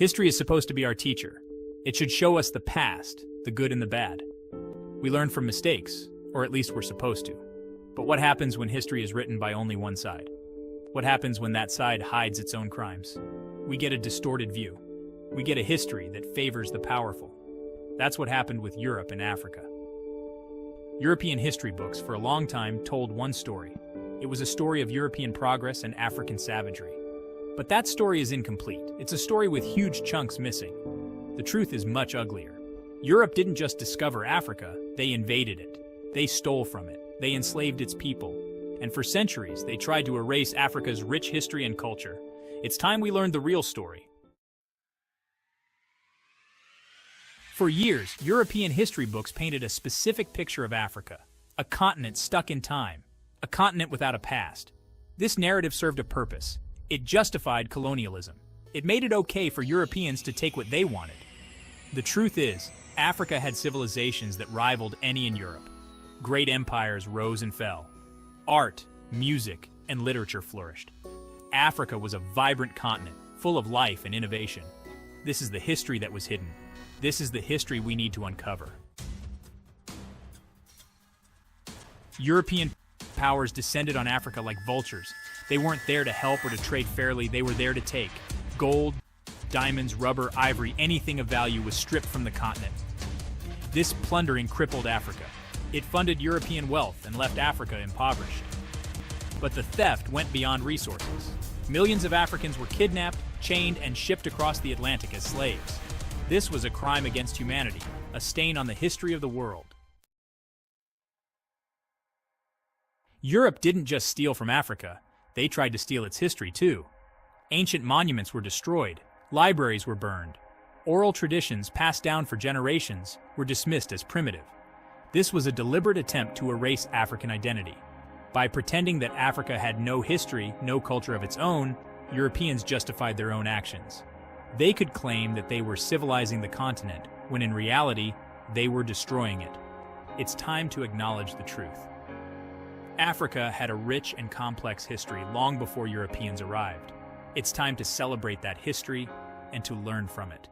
History is supposed to be our teacher. It should show us the past, the good and the bad. We learn from mistakes, or at least we're supposed to. But what happens when history is written by only one side? What happens when that side hides its own crimes? We get a distorted view. We get a history that favors the powerful. That's what happened with Europe and Africa. European history books for a long time told one story. It was a story of European progress and African savagery. But that story is incomplete. It's a story with huge chunks missing. The truth is much uglier. Europe didn't just discover Africa, they invaded it. They stole from it. They enslaved its people. And for centuries, they tried to erase Africa's rich history and culture. It's time we learned the real story. For years, European history books painted a specific picture of Africa, a continent stuck in time, a continent without a past. This narrative served a purpose. It justified colonialism. It made it okay for Europeans to take what they wanted. The truth is, Africa had civilizations that rivaled any in Europe. Great empires rose and fell. Art, music, and literature flourished. Africa was a vibrant continent, full of life and innovation. This is the history that was hidden. This is the history we need to uncover. European powers descended on Africa like vultures. They weren't there to help or to trade fairly, they were there to take. Gold, diamonds, rubber, ivory, anything of value was stripped from the continent. This plundering crippled Africa. It funded European wealth and left Africa impoverished. But the theft went beyond resources. Millions of Africans were kidnapped, chained, and shipped across the Atlantic as slaves. This was a crime against humanity, a stain on the history of the world. Europe didn't just steal from Africa, they tried to steal its history too. Ancient monuments were destroyed, libraries were burned. Oral traditions passed down for generations were dismissed as primitive. This was a deliberate attempt to erase African identity. By pretending that Africa had no history, no culture of its own, Europeans justified their own actions. They could claim that they were civilizing the continent, when in reality, they were destroying it. It's time to acknowledge the truth. Africa had a rich and complex history long before Europeans arrived. It's time to celebrate that history and to learn from it.